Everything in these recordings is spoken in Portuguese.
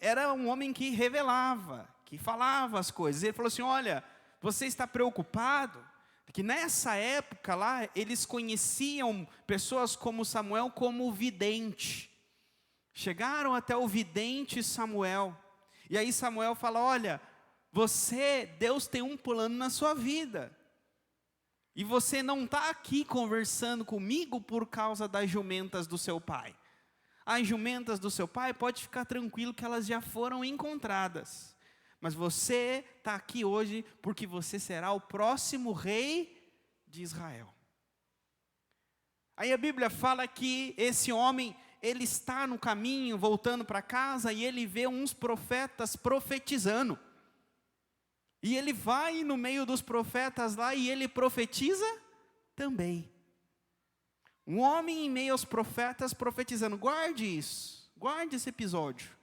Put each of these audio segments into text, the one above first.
era um homem que revelava, que falava as coisas. Ele falou assim: olha, você está preocupado? Que nessa época lá, eles conheciam pessoas como Samuel como vidente. Chegaram até o vidente Samuel. E aí Samuel fala: olha, Deus tem um plano na sua vida. E você não está aqui conversando comigo por causa das jumentas do seu pai. As jumentas do seu pai, pode ficar tranquilo que elas já foram encontradas. Mas você está aqui hoje porque você será o próximo rei de Israel. Aí a Bíblia fala que esse homem, ele está no caminho, voltando para casa, e ele vê uns profetas profetizando. E ele vai no meio dos profetas lá, e ele profetiza também. Um homem em meio aos profetas profetizando. Guarde isso, guarde esse episódio.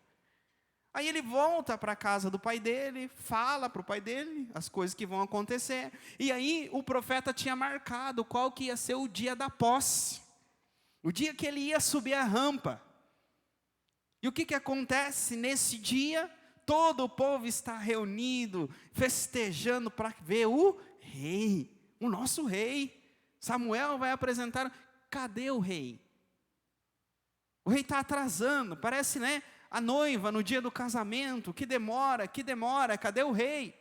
Aí ele volta para a casa do pai dele, fala para o pai dele as coisas que vão acontecer. E aí o profeta tinha marcado qual que ia ser o dia da posse. O dia que ele ia subir a rampa. E o que acontece nesse dia? Todo o povo está reunido, festejando para ver o rei, o nosso rei. Samuel vai apresentar, cadê o rei? O rei está atrasando, parece, né? A noiva no dia do casamento, que demora, cadê o rei?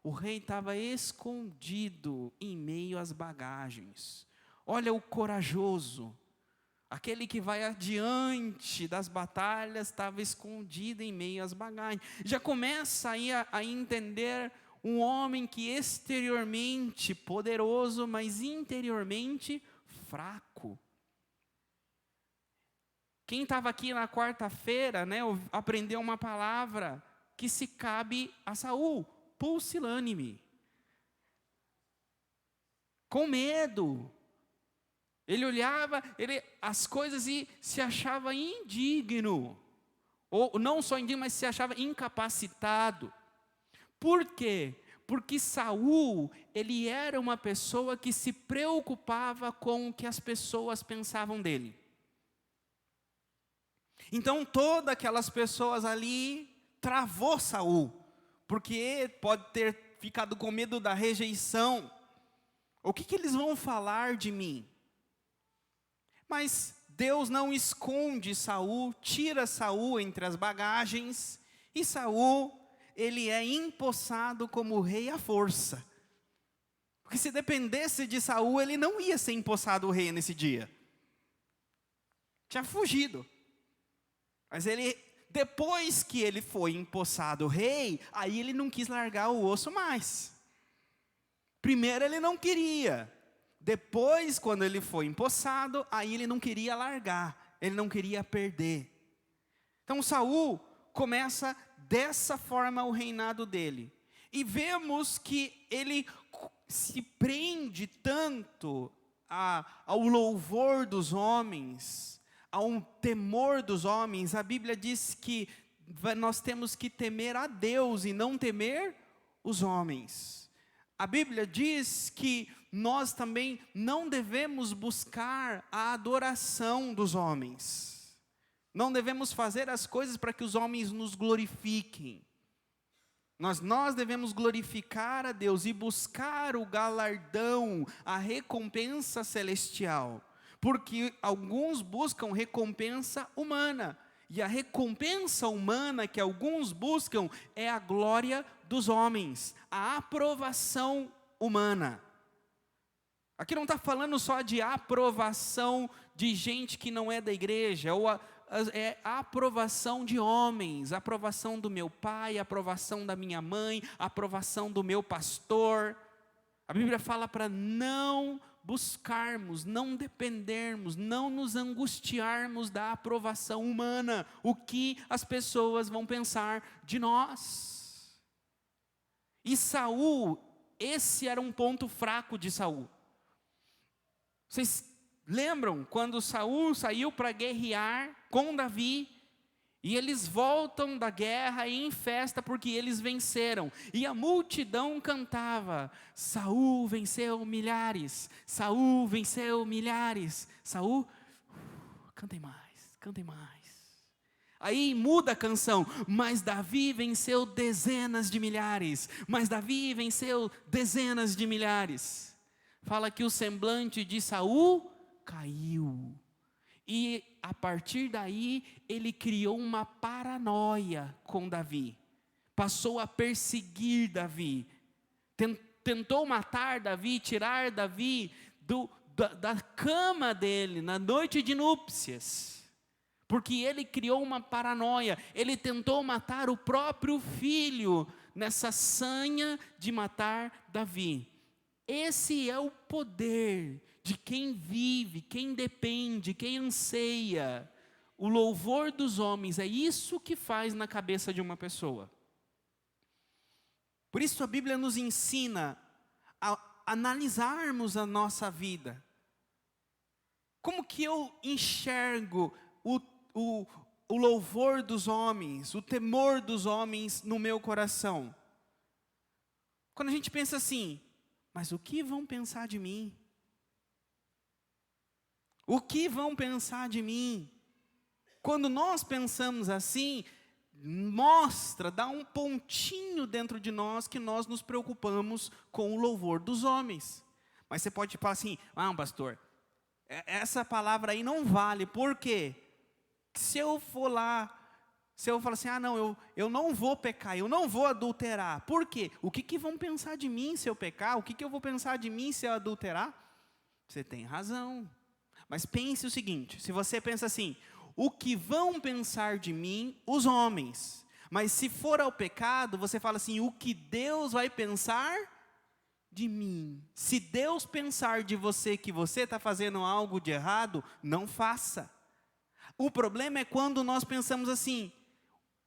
O rei estava escondido em meio às bagagens. Olha o corajoso, aquele que vai adiante das batalhas, estava escondido em meio às bagagens. Já começa aí a entender um homem que exteriormente poderoso, mas interiormente fraco. Quem estava aqui na quarta-feira, né, aprendeu uma palavra que se cabe a Saul: pusilânime. Com medo. Ele olhava as coisas e se achava indigno. Ou não só indigno, mas se achava incapacitado. Por quê? Porque Saul, ele era uma pessoa que se preocupava com o que as pessoas pensavam dele. Então todas aquelas pessoas ali travou Saul, porque pode ter ficado com medo da rejeição. O que eles vão falar de mim? Mas Deus não esconde Saul, tira Saul entre as bagagens, e Saul, ele é empossado como rei à força. Porque se dependesse de Saul, ele não ia ser empossado rei nesse dia. Tinha fugido. Mas depois que ele foi empossado rei, aí ele não quis largar o osso mais. Primeiro ele não queria. Depois, quando ele foi empossado, aí ele não queria largar. Ele não queria perder. Então Saul começa dessa forma o reinado dele. E vemos que ele se prende tanto ao louvor dos homens, a um temor dos homens. A Bíblia diz que nós temos que temer a Deus e não temer os homens. A Bíblia diz que nós também não devemos buscar a adoração dos homens. Não devemos fazer as coisas para que os homens nos glorifiquem. Nós devemos glorificar a Deus e buscar o galardão, a recompensa celestial. Porque alguns buscam recompensa humana. E a recompensa humana que alguns buscam é a glória dos homens, a aprovação humana. Aqui não está falando só de aprovação de gente que não é da igreja, ou é a aprovação de homens, a aprovação do meu pai, a aprovação da minha mãe, a aprovação do meu pastor. A Bíblia fala para não buscarmos, não dependermos, não nos angustiarmos da aprovação humana, o que as pessoas vão pensar de nós. E Saul, esse era um ponto fraco de Saul. Vocês lembram quando Saul saiu para guerrear com Davi? E eles voltam da guerra em festa porque eles venceram. E a multidão cantava: Saul venceu milhares, Saul venceu milhares. Saul, cantem mais, cantem mais. Aí muda a canção, mas Davi venceu dezenas de milhares, mas Davi venceu dezenas de milhares. Fala que o semblante de Saul caiu. E a partir daí, ele criou uma paranoia com Davi. Passou a perseguir Davi. Tentou matar Davi, tirar Davi da cama dele, na noite de núpcias. Porque ele criou uma paranoia. Ele tentou matar o próprio filho, nessa sanha de matar Davi. Esse é o poder de quem vive, quem depende, quem anseia. O louvor dos homens, é isso que faz na cabeça de uma pessoa. Por isso a Bíblia nos ensina a analisarmos a nossa vida. Como que eu enxergo o louvor dos homens, o temor dos homens no meu coração? Quando a gente pensa assim, mas o que vão pensar de mim? O que vão pensar de mim? Quando nós pensamos assim, dá um pontinho dentro de nós que nós nos preocupamos com o louvor dos homens. Mas você pode falar assim, pastor, essa palavra aí não vale, por quê? Se eu for lá, se eu falar assim, eu não vou pecar, eu não vou adulterar, por quê? O que vão pensar de mim se eu pecar? O que eu vou pensar de mim se eu adulterar? Você tem razão. Mas pense o seguinte, se você pensa assim, o que vão pensar de mim os homens? Mas se for ao pecado, você fala assim, o que Deus vai pensar de mim? Se Deus pensar de você que você está fazendo algo de errado, não faça. O problema é quando nós pensamos assim,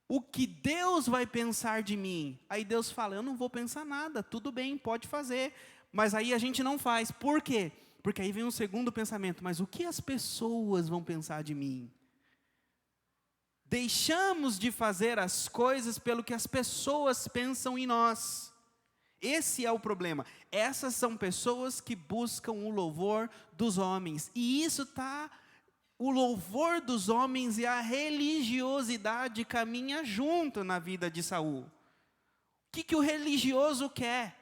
o que Deus vai pensar de mim? Aí Deus fala, eu não vou pensar nada, tudo bem, pode fazer. Mas aí a gente não faz, por quê? Porque aí vem um segundo pensamento, mas o que as pessoas vão pensar de mim? Deixamos de fazer as coisas pelo que as pessoas pensam em nós. Esse é o problema. Essas são pessoas que buscam o louvor dos homens. E isso está, o louvor dos homens e a religiosidade caminha junto na vida de Saul. O que o religioso quer?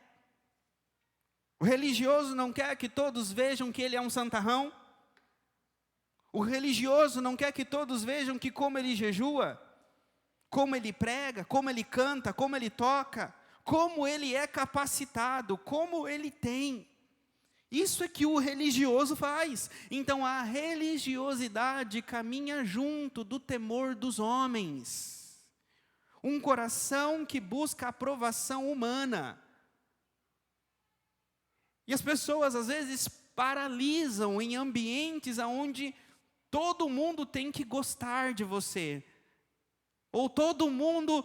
O religioso não quer que todos vejam que ele é um santarrão? O religioso não quer que todos vejam que como ele jejua, como ele prega, como ele canta, como ele toca, como ele é capacitado, como ele tem. Isso é que o religioso faz. Então a religiosidade caminha junto do temor dos homens. Um coração que busca a aprovação humana. E as pessoas às vezes paralisam em ambientes onde todo mundo tem que gostar de você. Ou todo mundo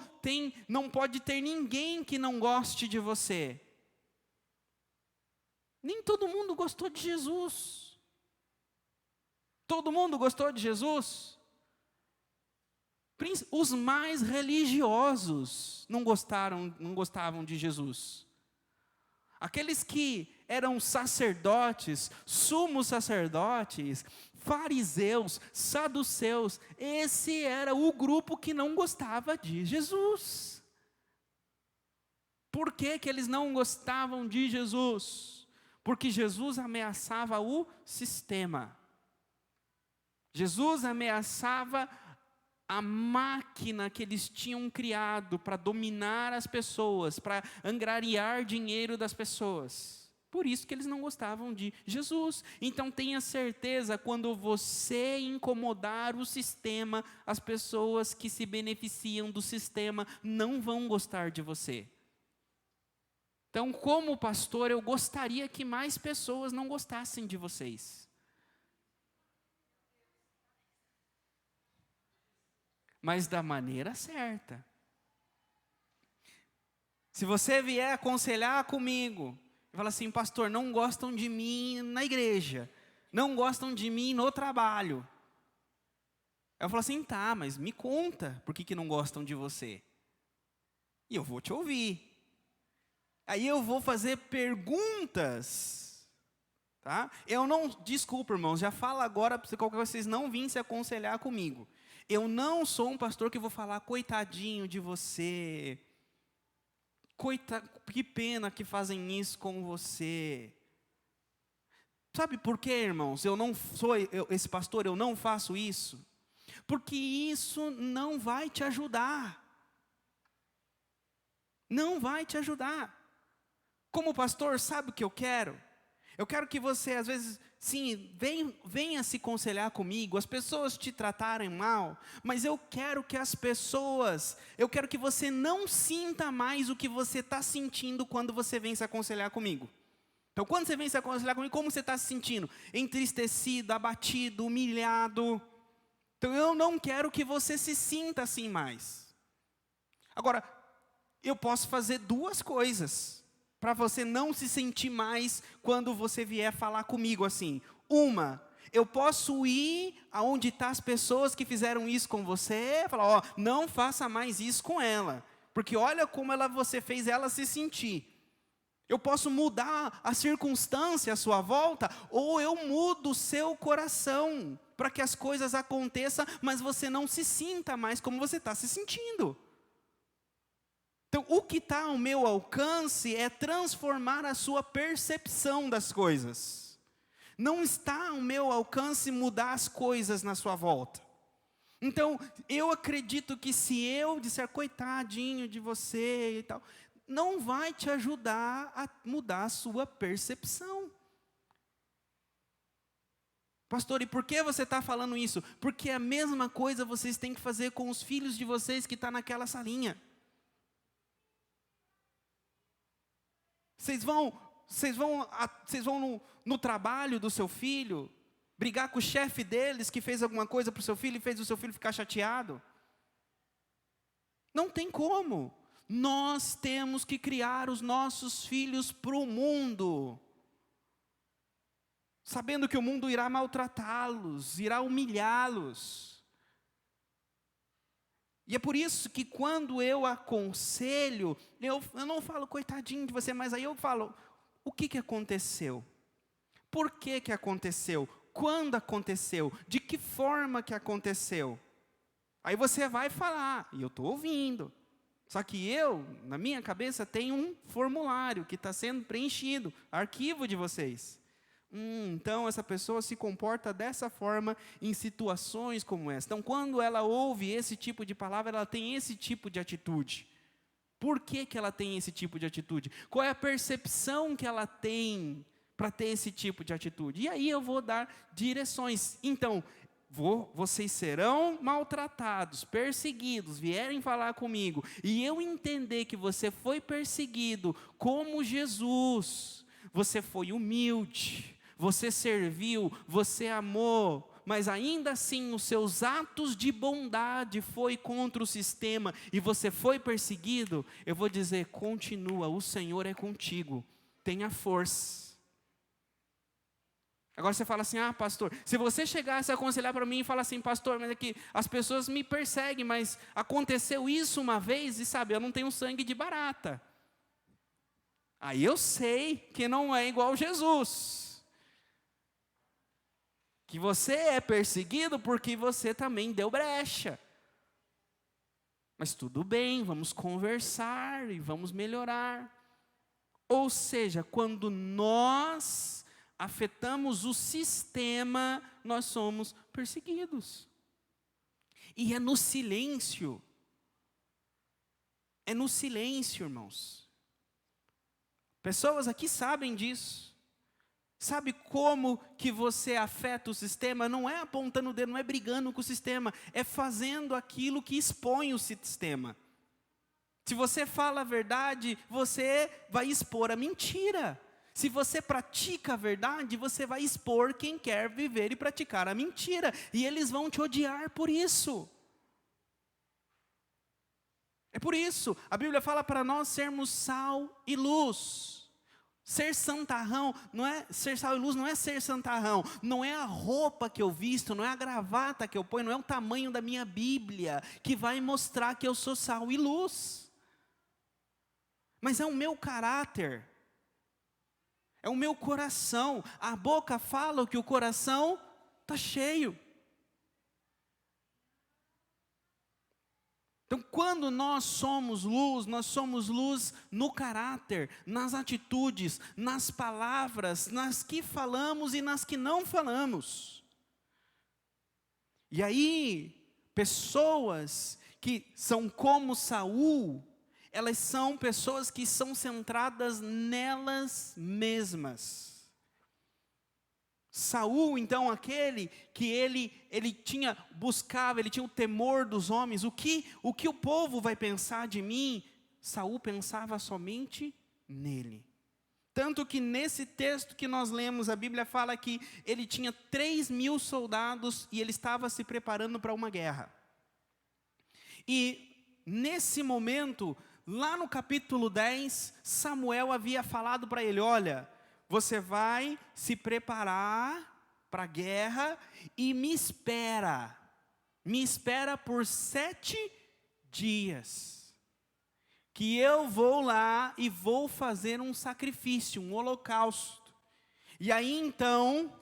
não pode ter ninguém que não goste de você. Nem todo mundo gostou de Jesus. Todo mundo gostou de Jesus? Os mais religiosos não gostavam de Jesus. Aqueles que eram sacerdotes, sumos sacerdotes, fariseus, saduceus, esse era o grupo que não gostava de Jesus. Por que eles não gostavam de Jesus? Porque Jesus ameaçava o sistema. Jesus ameaçava a máquina que eles tinham criado para dominar as pessoas, para angariar dinheiro das pessoas. Por isso que eles não gostavam de Jesus. Então tenha certeza, quando você incomodar o sistema, as pessoas que se beneficiam do sistema não vão gostar de você. Então, como pastor, eu gostaria que mais pessoas não gostassem de vocês. Mas da maneira certa. Se você vier aconselhar comigo, e falar assim, pastor, não gostam de mim na igreja, não gostam de mim no trabalho. Eu falo assim, tá, mas me conta por que não gostam de você. E eu vou te ouvir. Aí eu vou fazer perguntas, tá? Desculpa, irmãos, já falo agora para vocês não virem se aconselhar comigo. eu não sou um pastor que vou falar, coitadinho de você, que pena que fazem isso com você. Sabe por quê, irmãos? Eu não sou esse pastor, eu não faço isso. Porque isso não vai te ajudar. Não vai te ajudar. Como pastor, sabe o que eu quero? Eu quero que você, às vezes, sim, venha se aconselhar comigo, as pessoas te tratarem mal, mas eu quero que você não sinta mais o que você está sentindo quando você vem se aconselhar comigo. Então, quando você vem se aconselhar comigo, como você está se sentindo? Entristecido, abatido, humilhado. Então, eu não quero que você se sinta assim mais. Agora, eu posso fazer duas coisas para você não se sentir mais quando você vier falar comigo assim. Uma, eu posso ir aonde estão as pessoas que fizeram isso com você, falar, ó, não faça mais isso com ela, porque olha como você fez ela se sentir. Eu posso mudar a circunstância à sua volta, ou eu mudo o seu coração, para que as coisas aconteçam, mas você não se sinta mais como você está se sentindo. Então, o que está ao meu alcance é transformar a sua percepção das coisas. Não está ao meu alcance mudar as coisas na sua volta. Então, eu acredito que se eu disser, coitadinho de você e tal, não vai te ajudar a mudar a sua percepção. Pastor, e por que você está falando isso? Porque a mesma coisa vocês têm que fazer com os filhos de vocês que estão naquela salinha. Vocês vão no trabalho do seu filho, brigar com o chefe deles que fez alguma coisa para o seu filho e fez o seu filho ficar chateado? Não tem como. Nós temos que criar os nossos filhos para o mundo, sabendo que o mundo irá maltratá-los, irá humilhá-los. E é por isso que quando eu aconselho, eu não falo, coitadinho de você, mas aí eu falo, o que aconteceu? Por que aconteceu? Quando aconteceu? De que forma que aconteceu? Aí você vai falar, e eu estou ouvindo. Só que na minha cabeça, tem um formulário que está sendo preenchido, arquivo de vocês. Então, essa pessoa se comporta dessa forma em situações como essa. Então, quando ela ouve esse tipo de palavra, ela tem esse tipo de atitude. Por que ela tem esse tipo de atitude? Qual é a percepção que ela tem para ter esse tipo de atitude? E aí eu vou dar direções. Então, vocês serão maltratados, perseguidos, vierem falar comigo, e eu entender que você foi perseguido como Jesus, você foi humilde, você serviu, você amou, mas ainda assim os seus atos de bondade foi contra o sistema, e você foi perseguido, eu vou dizer, continua, o Senhor é contigo, tenha força. Agora você fala assim, pastor, se você chegasse a aconselhar para mim e falar assim, pastor, mas é que as pessoas me perseguem, mas aconteceu isso uma vez, e sabe, eu não tenho sangue de barata. Aí eu sei que não é igual Jesus. Que você é perseguido porque você também deu brecha. Mas tudo bem, vamos conversar e vamos melhorar. Ou seja, quando nós afetamos o sistema, nós somos perseguidos. E é no silêncio, irmãos. Pessoas aqui sabem disso. Sabe como que você afeta o sistema? Não é apontando o dedo, não é brigando com o sistema, é fazendo aquilo que expõe o sistema. Se você fala a verdade, você vai expor a mentira. Se você pratica a verdade, você vai expor quem quer viver e praticar a mentira. E eles vão te odiar por isso. É por isso, a Bíblia fala para nós sermos sal e luz. Ser santarrão, não é ser sal e luz, não é ser santarrão. Não é a roupa que eu visto, não é a gravata que eu ponho, não é o tamanho da minha Bíblia que vai mostrar que eu sou sal e luz. Mas é o meu caráter. É o meu coração. A boca fala o que o coração está cheio. Então, quando nós somos luz no caráter, nas atitudes, nas palavras, nas que falamos e nas que não falamos. E aí, pessoas que são como Saul, elas são pessoas que são centradas nelas mesmas. Saul, então, aquele que ele tinha, buscava, ele tinha o temor dos homens, o que o povo vai pensar de mim? Saul pensava somente nele. Tanto que nesse texto que nós lemos, a Bíblia fala que ele tinha 3.000 soldados e ele estava se preparando para uma guerra. E nesse momento, lá no capítulo 10, Samuel havia falado para ele, olha, você vai se preparar para a guerra e me espera por 7 dias, que eu vou lá e vou fazer um sacrifício, um holocausto. E aí então,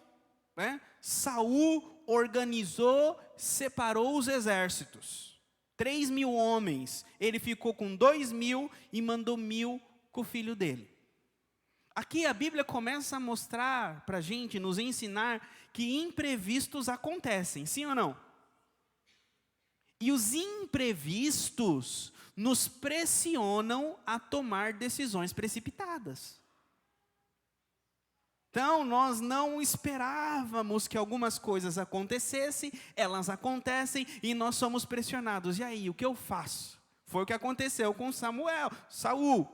Saul organizou, separou os exércitos, 3.000 homens, ele ficou com 2.000 e mandou 1.000 com o filho dele. Aqui a Bíblia começa a mostrar para a gente, nos ensinar, que imprevistos acontecem, sim ou não? E os imprevistos nos pressionam a tomar decisões precipitadas. Então, nós não esperávamos que algumas coisas acontecessem, elas acontecem e nós somos pressionados. E aí, o que eu faço? Foi o que aconteceu com Saul,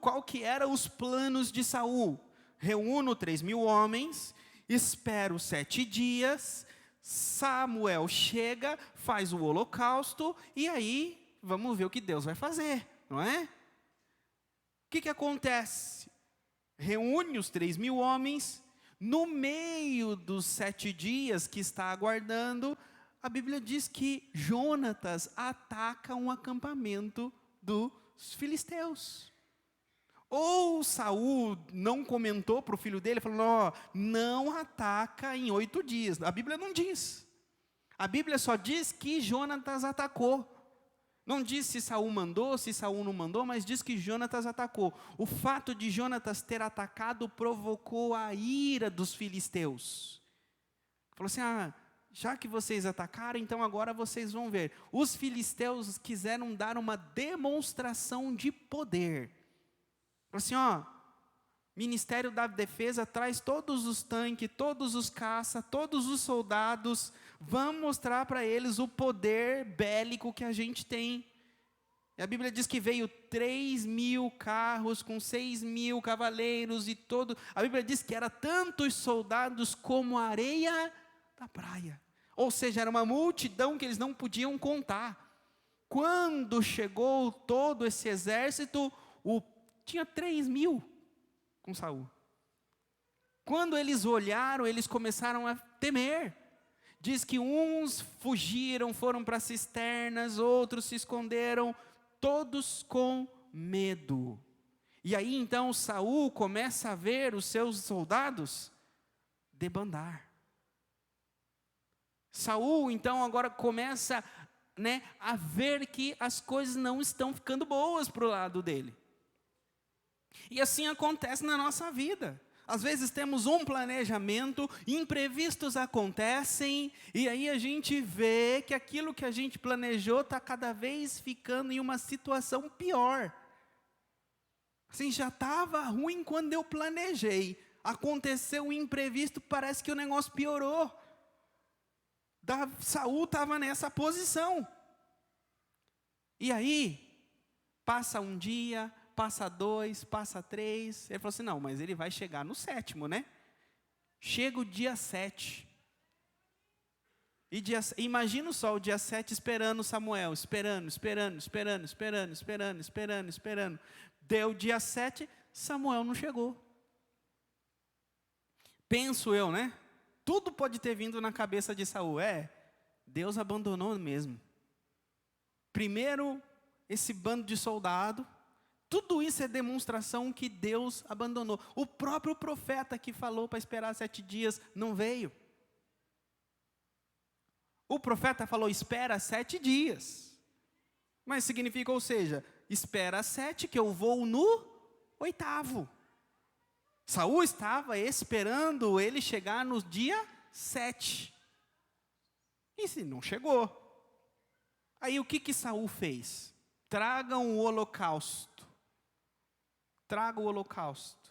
qual que eram os planos de Saul? Reúno 3.000 homens, espero 7 dias, Samuel chega, faz o holocausto, e aí vamos ver o que Deus vai fazer, não é? O que acontece? Reúne os 3.000 homens, no meio dos 7 dias que está aguardando, a Bíblia diz que Jonatas ataca um acampamento dos filisteus. Ou Saul não comentou para o filho dele, falou, não ataca em 8 dias. A Bíblia não diz. A Bíblia só diz que Jonatas atacou. Não diz se Saul mandou, se Saul não mandou, mas diz que Jonatas atacou. O fato de Jonatas ter atacado provocou a ira dos filisteus. Falou assim, já que vocês atacaram, então agora vocês vão ver. Os filisteus quiseram dar uma demonstração de poder. Falou assim, Ministério da Defesa traz todos os tanques, todos os caças, todos os soldados, vamos mostrar para eles o poder bélico que a gente tem. E a Bíblia diz que veio 3.000 carros com 6.000 cavaleiros e todo. A Bíblia diz que era tantos soldados como a areia da praia. Ou seja, era uma multidão que eles não podiam contar. Quando chegou todo esse exército, tinha 3.000 com Saul. Quando eles olharam, eles começaram a temer. Diz que uns fugiram, foram para cisternas, outros se esconderam, todos com medo. E aí então Saul começa a ver os seus soldados debandar. Saul então agora começa, a ver que as coisas não estão ficando boas para o lado dele. E assim acontece na nossa vida. Às vezes temos um planejamento, imprevistos acontecem, e aí a gente vê que aquilo que a gente planejou está cada vez ficando em uma situação pior. Assim, já estava ruim quando eu planejei. Aconteceu um imprevisto, parece que o negócio piorou. Saul estava nessa posição. E aí, passa um dia, passa 2, passa 3. Ele falou assim, não, mas ele vai chegar no 7º, né? Chega o dia 7. Imagina só o dia 7 esperando Samuel, esperando. Deu o dia 7, Samuel não chegou. Penso eu, Tudo pode ter vindo na cabeça de Saul. Deus abandonou mesmo. Primeiro, esse bando de soldado. Tudo isso é demonstração que Deus abandonou. O próprio profeta que falou para esperar 7 dias não veio. O profeta falou, espera 7 dias. Mas significa, ou seja, espera 7 que eu vou no 8º. Saul estava esperando ele chegar no dia 7. E se não chegou? Aí o que Saul fez? Tragam o holocausto. Traga o holocausto.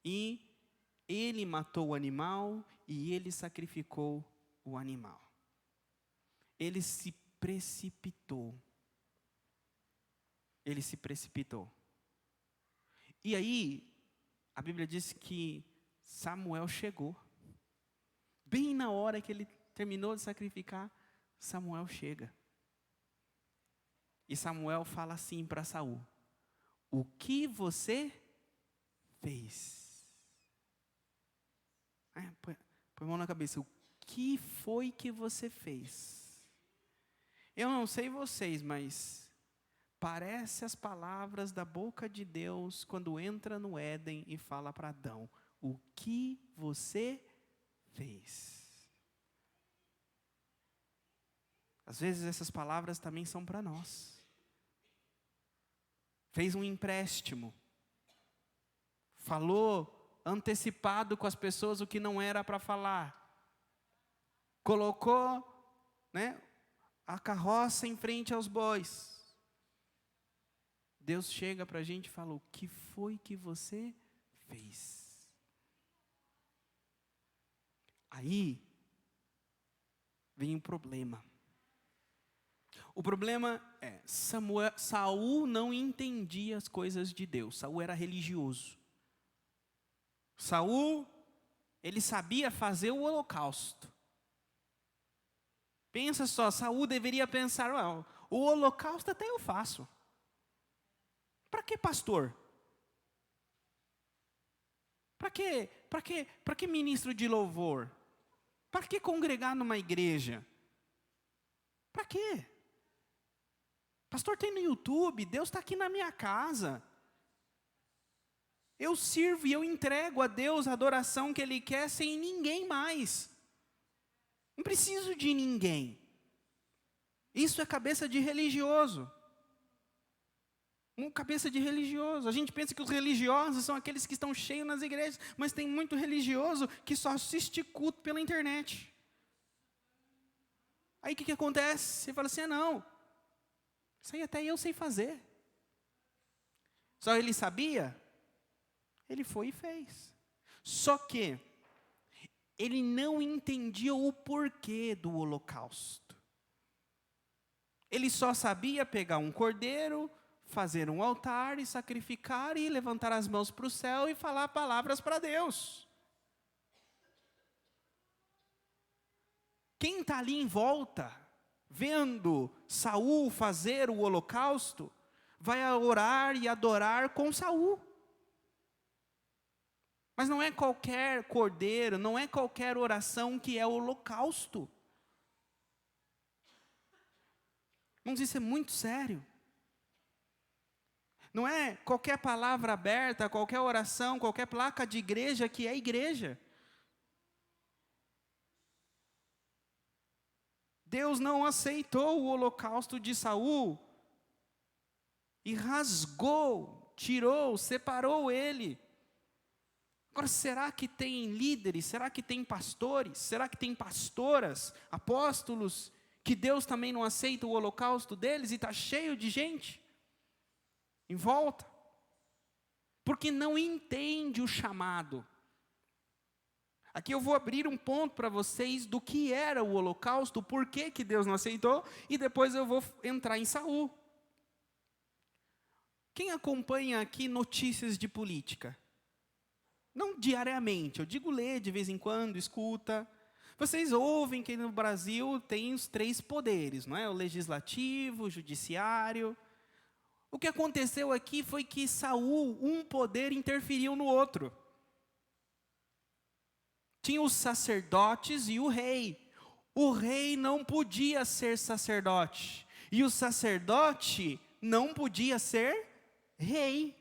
E ele matou o animal e ele sacrificou o animal. Ele se precipitou. Ele se precipitou. E aí, a Bíblia diz que Samuel chegou. Bem na hora que ele terminou de sacrificar, Samuel chega. E Samuel fala assim para Saul: o que você fez? Põe a mão na cabeça. O que foi que você fez? Eu não sei vocês, mas parece as palavras da boca de Deus quando entra no Éden e fala para Adão: o que você fez? Às vezes essas palavras também são para nós. Fez um empréstimo. Falou antecipado com as pessoas o que não era para falar. Colocou, a carroça em frente aos bois. Deus chega para a gente e fala: o que foi que você fez? Aí vem o problema. O problema é, Saul não entendia as coisas de Deus. Saul era religioso. Saul, ele sabia fazer o holocausto. Pensa só, Saul deveria pensar: o holocausto até eu faço. Para que pastor? Para que ministro de louvor? Para que congregar numa igreja? Para quê? Pastor, tem no YouTube, Deus está aqui na minha casa. Eu sirvo e eu entrego a Deus a adoração que Ele quer sem ninguém mais. Não preciso de ninguém. Isso é cabeça de religioso. Cabeça de religioso. A gente pensa que os religiosos são aqueles que estão cheios nas igrejas, mas tem muito religioso que só assiste culto pela internet. Aí o que acontece? Você fala assim: não, isso aí até eu sei fazer. Só ele sabia? Ele foi e fez. Só que ele não entendia o porquê do holocausto. Ele só sabia pegar um cordeiro, fazer um altar e sacrificar e levantar as mãos para o céu e falar palavras para Deus. Quem está ali em volta, vendo Saul fazer o holocausto, vai orar e adorar com Saul. Mas não é qualquer cordeiro, não é qualquer oração que é holocausto. Irmãos, isso é muito sério. Não é qualquer palavra aberta, qualquer oração, qualquer placa de igreja que é igreja. Deus não aceitou o holocausto de Saul e rasgou, tirou, separou ele. Agora, será que tem líderes, será que tem pastores, será que tem pastoras, apóstolos, que Deus também não aceita o holocausto deles e está cheio de gente em volta? Porque não entende o chamado. Aqui eu vou abrir um ponto para vocês do que era o holocausto, por que Deus não aceitou, e depois eu vou entrar em Saul. Quem acompanha aqui notícias de política? Não diariamente, eu digo ler de vez em quando, escuta. Vocês ouvem que no Brasil tem os 3 poderes, não é? O legislativo, o judiciário. O que aconteceu aqui foi que Saul, um poder interferiu no outro. Tinha os sacerdotes e o rei. O rei não podia ser sacerdote. E o sacerdote não podia ser rei.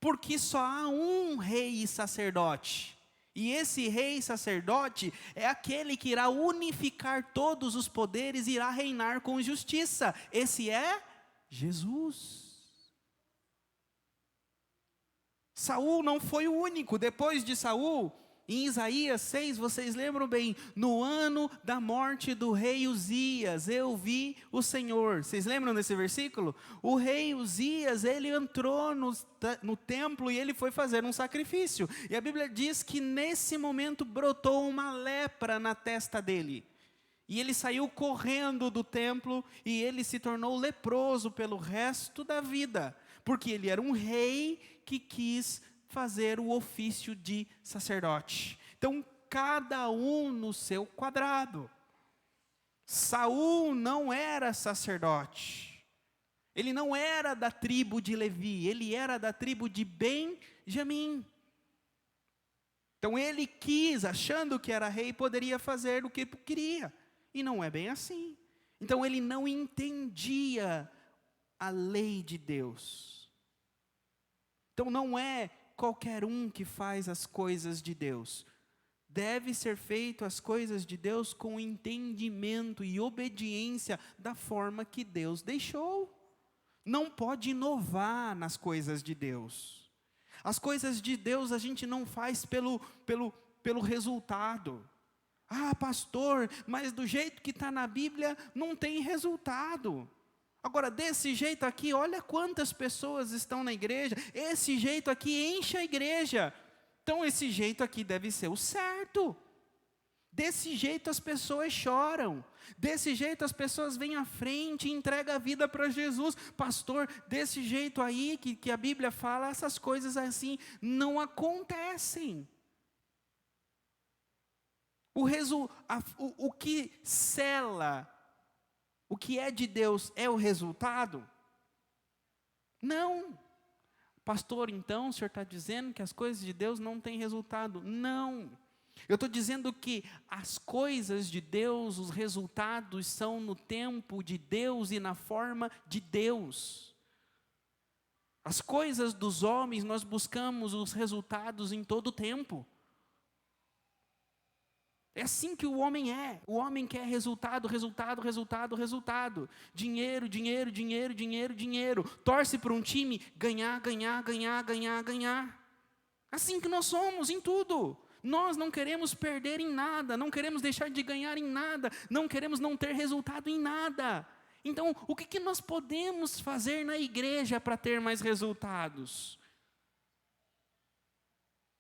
Porque só há um rei e sacerdote. E esse rei sacerdote é aquele que irá unificar todos os poderes e irá reinar com justiça. Esse é Jesus. Saul não foi o único. Depois de Saul, em Isaías 6, vocês lembram bem, no ano da morte do rei Uzias, eu vi o Senhor. Vocês lembram desse versículo? O rei Uzias, ele entrou no templo e ele foi fazer um sacrifício. E a Bíblia diz que nesse momento brotou uma lepra na testa dele. E ele saiu correndo do templo e ele se tornou leproso pelo resto da vida. Porque ele era um rei que quis fazer o ofício de sacerdote. Então, cada um no seu quadrado. Saul não era sacerdote. Ele não era da tribo de Levi, ele era da tribo de Benjamim. Então ele quis, achando que era rei, poderia fazer o que queria. E não é bem assim. Então ele não entendia a lei de Deus. Então não é qualquer um que faz as coisas de Deus. Deve ser feito as coisas de Deus com entendimento e obediência da forma que Deus deixou. Não pode inovar nas coisas de Deus. As coisas de Deus a gente não faz pelo resultado. Ah, pastor, mas do jeito que está na Bíblia não tem resultado. Agora, desse jeito aqui, olha quantas pessoas estão na igreja. Esse jeito aqui enche a igreja. Então, esse jeito aqui deve ser o certo. Desse jeito as pessoas choram. Desse jeito as pessoas vêm à frente e entregam a vida para Jesus. Pastor, desse jeito aí que a Bíblia fala, essas coisas assim não acontecem. O que sela, o que é de Deus é o resultado? Não. Pastor, então o senhor está dizendo que as coisas de Deus não têm resultado? Não. Eu estou dizendo que as coisas de Deus, os resultados são no tempo de Deus e na forma de Deus. As coisas dos homens, nós buscamos os resultados em todo o tempo. É assim que o homem é. O homem quer resultado, resultado, resultado, resultado. Dinheiro, dinheiro, dinheiro, dinheiro, dinheiro. Torce para um time ganhar, ganhar, ganhar, ganhar, ganhar. Assim que nós somos em tudo. Nós não queremos perder em nada, não queremos deixar de ganhar em nada, não queremos não ter resultado em nada. Então, o que nós podemos fazer na igreja para ter mais resultados?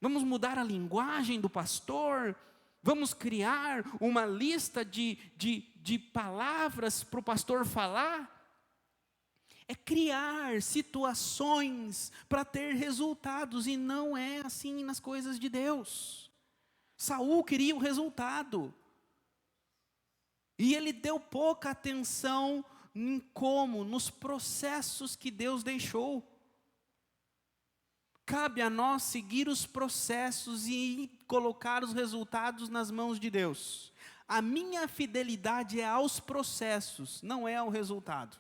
Vamos mudar a linguagem do pastor? Vamos criar uma lista de palavras para o pastor falar? É criar situações para ter resultados, e não é assim nas coisas de Deus. Saul queria o resultado, e ele deu pouca atenção nos processos que Deus deixou. Cabe a nós seguir os processos e colocar os resultados nas mãos de Deus. A minha fidelidade é aos processos, não é ao resultado.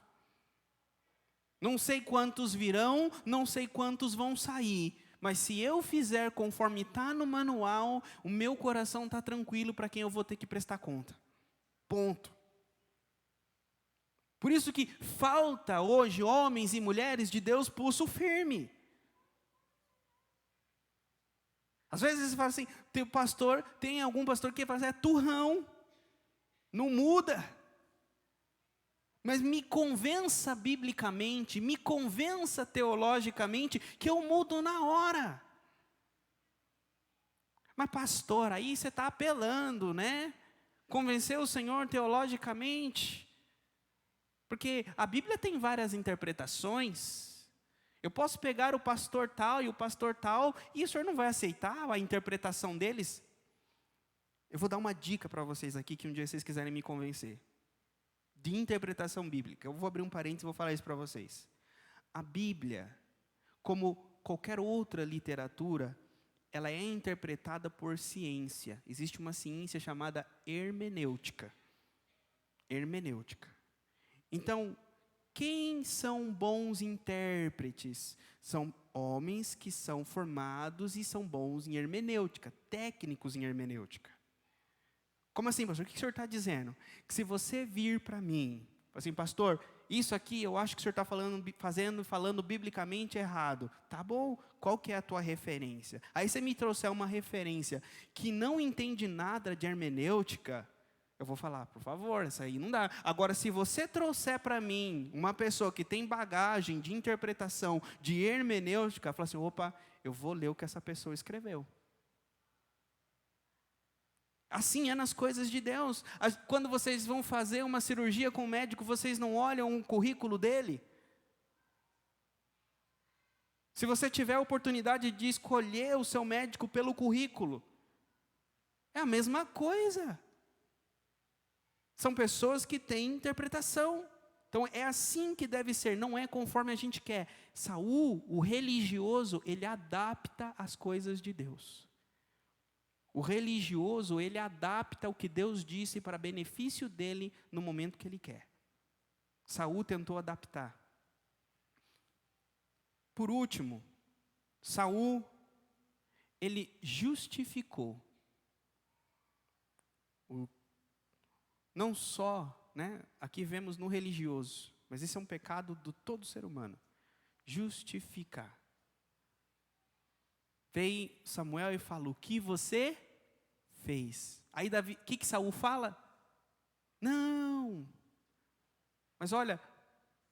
Não sei quantos virão, não sei quantos vão sair, mas se eu fizer conforme está no manual, o meu coração está tranquilo para quem eu vou ter que prestar conta. Ponto. Por isso que falta hoje homens e mulheres de Deus pulso firme. Às vezes você fala assim, tem algum pastor que fala assim, é turrão, não muda. Mas me convença biblicamente, me convença teologicamente, que eu mudo na hora. Mas pastor, aí você está apelando, né? Convencer o Senhor teologicamente. Porque a Bíblia tem várias interpretações. Eu posso pegar o pastor tal e o pastor tal, e o senhor não vai aceitar a interpretação deles? Eu vou dar uma dica para vocês aqui, que um dia vocês quiserem me convencer. De interpretação bíblica. Eu vou abrir um parênteses e vou falar isso para vocês. A Bíblia, como qualquer outra literatura, ela é interpretada por ciência. Existe uma ciência chamada hermenêutica. Hermenêutica. Então, Quem são bons intérpretes? São homens que são formados e são bons em hermenêutica, técnicos em hermenêutica. Como assim, pastor? O que o senhor está dizendo? Que se você vir para mim, assim, pastor, isso aqui eu acho que o senhor está falando biblicamente errado. Tá bom, qual que é a tua referência? Aí você me trouxer uma referência que não entende nada de hermenêutica, eu vou falar, por favor, isso aí não dá. Agora, se você trouxer para mim uma pessoa que tem bagagem de interpretação, de hermenêutica, fala assim, opa, eu vou ler o que essa pessoa escreveu. Assim é nas coisas de Deus. Quando vocês vão fazer uma cirurgia com o médico, vocês não olham o currículo dele? Se você tiver a oportunidade de escolher o seu médico pelo currículo, é a mesma coisa. São pessoas que têm interpretação. Então é assim que deve ser, não é conforme a gente quer. Saul, o religioso, ele adapta as coisas de Deus. O religioso, ele adapta o que Deus disse para benefício dele no momento que ele quer. Saul tentou adaptar. Por último, Saul, ele justificou. Não só, aqui vemos no religioso, mas esse é um pecado do todo ser humano. Justificar. Veio Samuel e falou, o que você fez? Aí Davi, o que Saul fala? Não. Mas olha,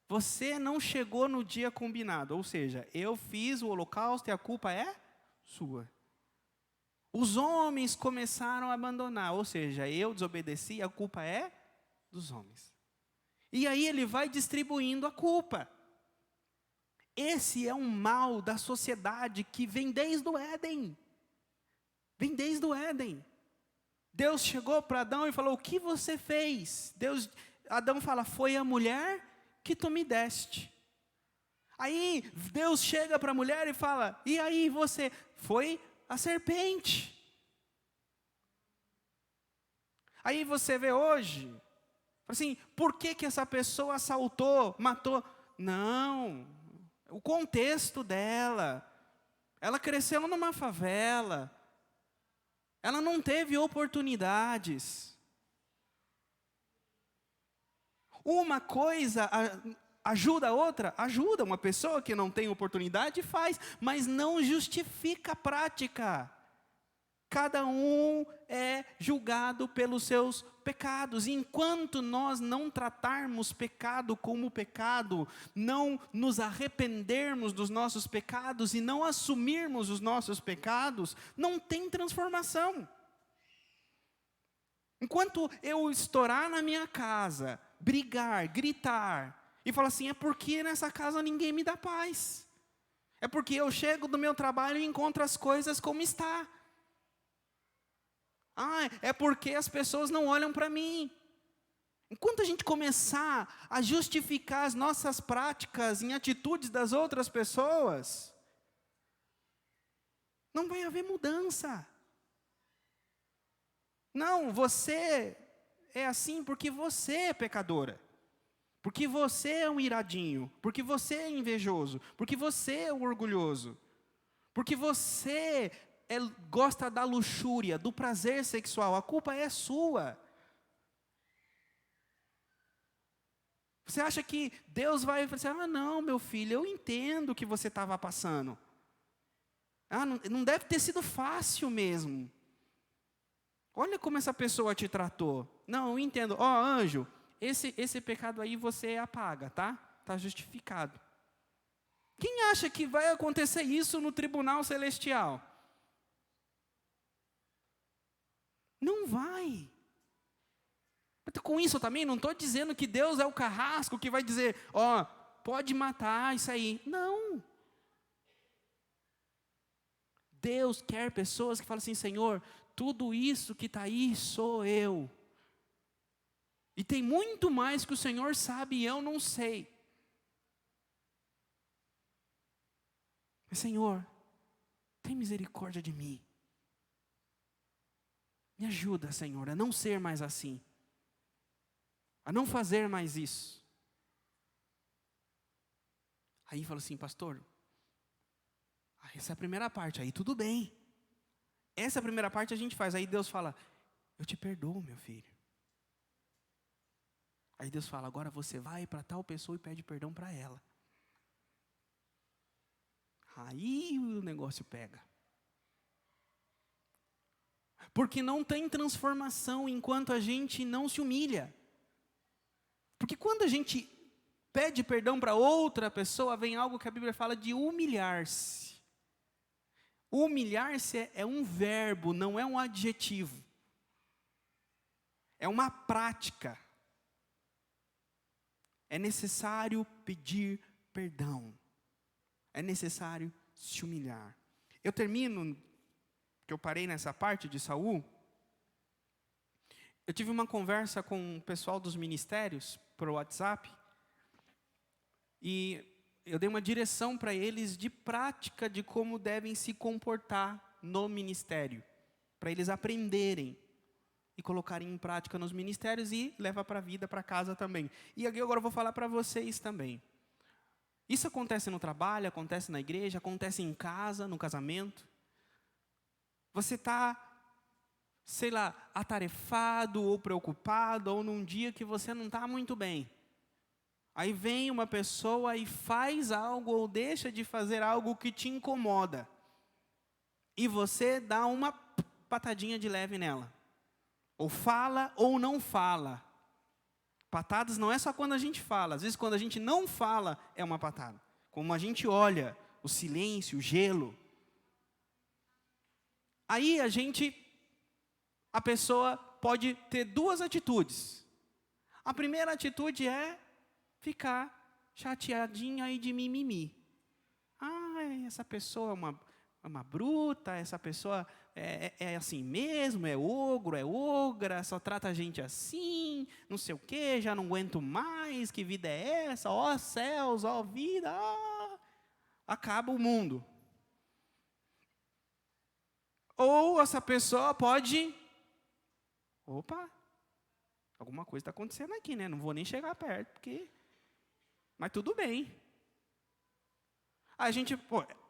você não chegou no dia combinado, ou seja, eu fiz o holocausto e a culpa é sua. Os homens começaram a abandonar, ou seja, eu desobedeci, a culpa é dos homens. E aí ele vai distribuindo a culpa. Esse é um mal da sociedade que vem desde o Éden. Vem desde o Éden. Deus chegou para Adão e falou, o que você fez? Adão fala, foi a mulher que tu me deste. Aí Deus chega para a mulher e fala, e aí você? Foi a serpente. Aí você vê hoje, assim, por que essa pessoa assaltou, matou? Não, o contexto dela, ela cresceu numa favela, ela não teve oportunidades. Uma coisa ajuda a outra? Ajuda. Uma pessoa que não tem oportunidade faz, mas não justifica a prática. Cada um é julgado pelos seus pecados. E enquanto nós não tratarmos pecado como pecado, não nos arrependermos dos nossos pecados e não assumirmos os nossos pecados, não tem transformação. Enquanto eu estourar na minha casa, brigar, gritar, e falar assim, é porque nessa casa ninguém me dá paz. É porque eu chego do meu trabalho e encontro as coisas como está. É porque as pessoas não olham para mim. Enquanto a gente começar a justificar as nossas práticas em atitudes das outras pessoas, não vai haver mudança. Não, você é assim porque você é pecadora. Porque você é um iradinho. Porque você é invejoso. Porque você é um orgulhoso. Porque você gosta da luxúria, do prazer sexual. A culpa é sua. Você acha que Deus vai dizer, não, meu filho, eu entendo o que você estava passando. Não deve ter sido fácil mesmo. Olha como essa pessoa te tratou. Não, eu entendo. Anjo, esse pecado aí você apaga, tá? Está justificado. Quem acha que vai acontecer isso no tribunal celestial? Não vai. Com isso também, não estou dizendo que Deus é o carrasco que vai dizer, pode matar isso aí. Não. Deus quer pessoas que falam assim, Senhor, tudo isso que está aí sou eu. E tem muito mais que o Senhor sabe e eu não sei. Mas, Senhor, tem misericórdia de mim. Me ajuda, Senhor, a não ser mais assim. A não fazer mais isso. Aí fala assim, pastor, essa é a primeira parte, aí tudo bem. Essa primeira parte a gente faz, aí Deus fala, eu te perdoo, meu filho. Aí Deus fala, agora você vai para tal pessoa e pede perdão para ela. Aí o negócio pega. Porque não tem transformação enquanto a gente não se humilha. Porque quando a gente pede perdão para outra pessoa, vem algo que a Bíblia fala de humilhar-se. Humilhar-se é um verbo, não é um adjetivo. É uma prática. É necessário pedir perdão. É necessário se humilhar. Eu termino, que eu parei nessa parte de Saul. Eu tive uma conversa com o pessoal dos ministérios, por WhatsApp. E eu dei uma direção para eles de prática de como devem se comportar no ministério. Para eles aprenderem e colocarem em prática nos ministérios e levar para a vida, para casa também. E aqui agora eu vou falar para vocês também. Isso acontece no trabalho, acontece na igreja, acontece em casa, no casamento. Você está, sei lá, atarefado ou preocupado, ou num dia que você não está muito bem. Aí vem uma pessoa e faz algo ou deixa de fazer algo que te incomoda. E você dá uma patadinha de leve nela. Ou fala ou não fala. Patadas não é só quando a gente fala. Às vezes quando a gente não fala é uma patada. Como a gente olha, o silêncio, o gelo. Aí a pessoa pode ter duas atitudes. A primeira atitude é ficar chateadinha aí de mimimi. Essa pessoa é uma bruta, essa pessoa é assim mesmo, é ogro, é ogra, só trata a gente assim, não sei o quê, já não aguento mais, que vida é essa? Ó céus, ó vida, acaba o mundo. Ou essa pessoa pode, alguma coisa está acontecendo aqui, né? Não vou nem chegar perto, mas tudo bem.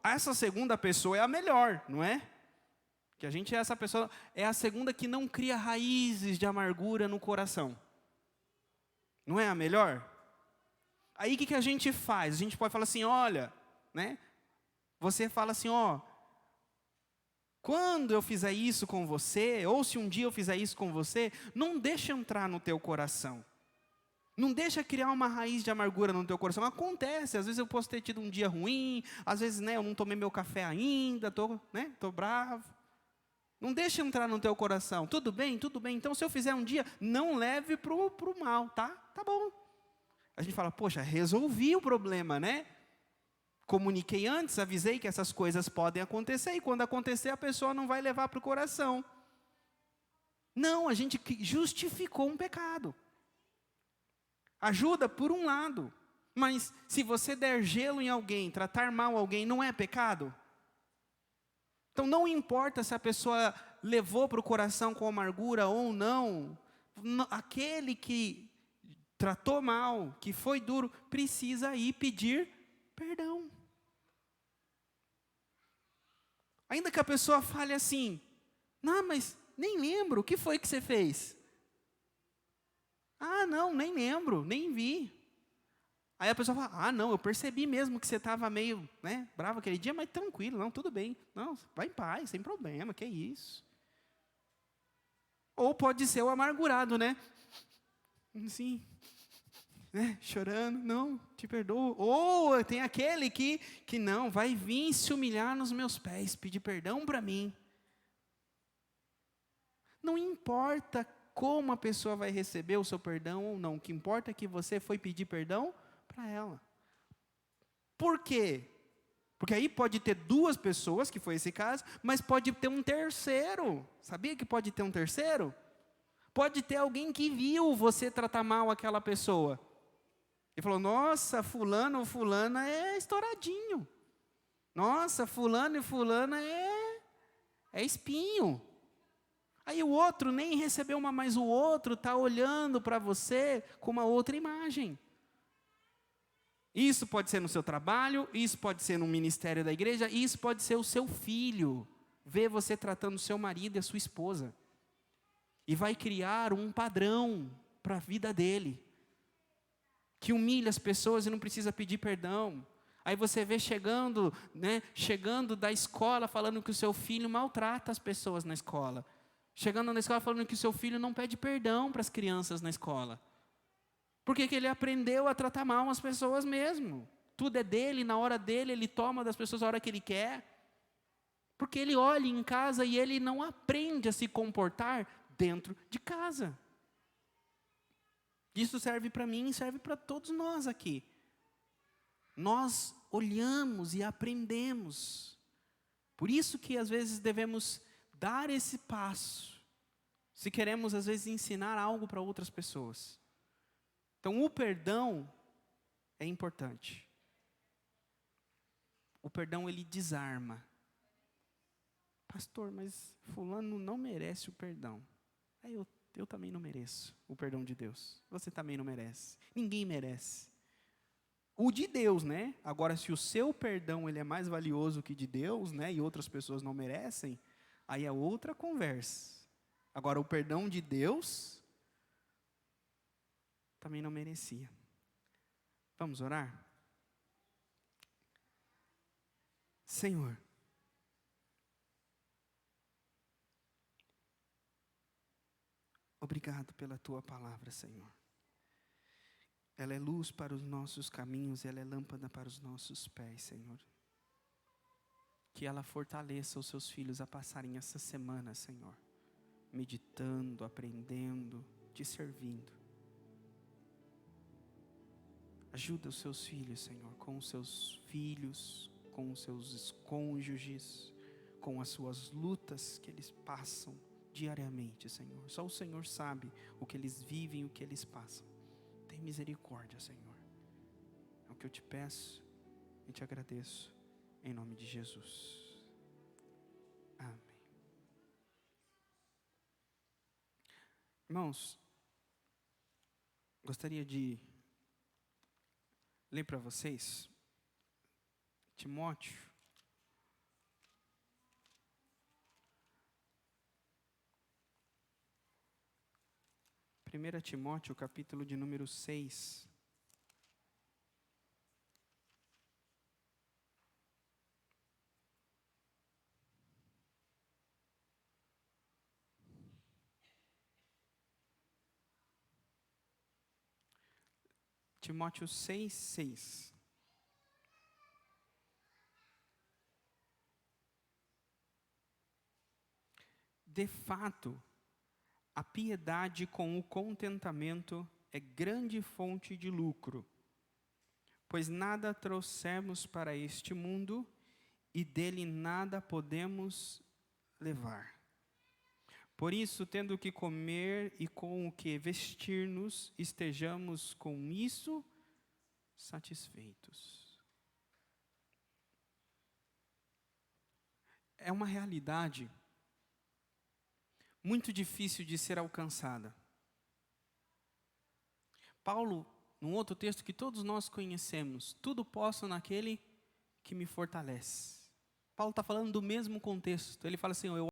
Essa segunda pessoa é a melhor, não é? Que essa pessoa é a segunda que não cria raízes de amargura no coração. Não é a melhor? Aí o que a gente faz? A gente pode falar assim, olha, né? Você fala assim, quando eu fizer isso com você, ou se um dia eu fizer isso com você, não deixa entrar no teu coração. Não deixa criar uma raiz de amargura no teu coração. Acontece, às vezes eu posso ter tido um dia ruim, às vezes eu não tomei meu café ainda, tô bravo. Não deixa entrar no teu coração. Tudo bem, tudo bem. Então se eu fizer um dia, não leve pro mal, tá? Tá bom. A gente fala, poxa, resolvi o problema, né? Comuniquei antes, avisei que essas coisas podem acontecer, e quando acontecer a pessoa não vai levar para o coração. Não, a gente justificou um pecado. Ajuda por um lado, mas se você der gelo em alguém, tratar mal alguém, não é pecado? Então não importa se a pessoa levou para o coração com amargura ou não, aquele que tratou mal, que foi duro, precisa ir pedir perdão. Ainda que a pessoa fale assim, não, mas nem lembro, o que foi que você fez? Não, nem lembro, nem vi. Aí a pessoa fala, não, eu percebi mesmo que você estava meio, bravo aquele dia, mas tranquilo, não, tudo bem. Não, vai em paz, sem problema, que isso. Ou pode ser o amargurado, né? Assim, chorando, não, te perdoo. Ou tem aquele que não, vai vir se humilhar nos meus pés, pedir perdão para mim. Não importa como a pessoa vai receber o seu perdão ou não. O que importa é que você foi pedir perdão para ela. Por quê? Porque aí pode ter duas pessoas, que foi esse caso, mas pode ter um terceiro. Sabia que pode ter um terceiro? Pode ter alguém que viu você tratar mal aquela pessoa. E falou, nossa, fulano ou fulana é estouradinho. Nossa, fulano e fulana é espinho. Aí o outro nem recebeu mas o outro está olhando para você com uma outra imagem. Isso pode ser no seu trabalho, isso pode ser no ministério da igreja, isso pode ser o seu filho. Ver você tratando o seu marido e a sua esposa. E vai criar um padrão para a vida dele. Que humilha as pessoas e não precisa pedir perdão. Aí você vê chegando da escola falando que o seu filho maltrata as pessoas na escola. Chegando na escola falando que o seu filho não pede perdão para as crianças na escola. Porque que ele aprendeu a tratar mal as pessoas mesmo. Tudo é dele, na hora dele, ele toma das pessoas a hora que ele quer. Porque ele olha em casa e ele não aprende a se comportar dentro de casa. Isso serve para mim e serve para todos nós aqui. Nós olhamos e aprendemos. Por isso que às vezes devemos dar esse passo. Se queremos às vezes ensinar algo para outras pessoas. Então o perdão é importante. O perdão ele desarma. Pastor, mas fulano não merece o perdão. Eu também não mereço o perdão de Deus. Você também não merece. Ninguém merece. O de Deus, né? Agora, se o seu perdão ele é mais valioso que de Deus, né? E outras pessoas não merecem, aí é outra conversa. Agora, o perdão de Deus também não merecia. Vamos orar? Senhor, obrigado pela Tua palavra, Senhor. Ela é luz para os nossos caminhos, ela é lâmpada para os nossos pés, Senhor. Que ela fortaleça os Seus filhos a passarem essa semana, Senhor, meditando, aprendendo, Te servindo. Ajuda os Seus filhos, Senhor, com os Seus filhos, com os seus cônjuges, com as suas lutas que eles passam diariamente, Senhor. Só o Senhor sabe o que eles vivem, o que eles passam. Tem misericórdia, Senhor. É o que eu te peço e te agradeço, em nome de Jesus. Amém. Irmãos, gostaria de ler para vocês Timóteo. 1 Timóteo, capítulo de número 6. Timóteo 6, 6. De fato, a piedade com o contentamento é grande fonte de lucro, pois nada trouxemos para este mundo e dele nada podemos levar. Por isso, tendo o que comer e com o que vestir-nos, estejamos com isso satisfeitos. É uma realidade muito difícil de ser alcançada. Paulo, num outro texto que todos nós conhecemos, tudo posso naquele que me fortalece. Paulo está falando do mesmo contexto. Ele fala assim, eu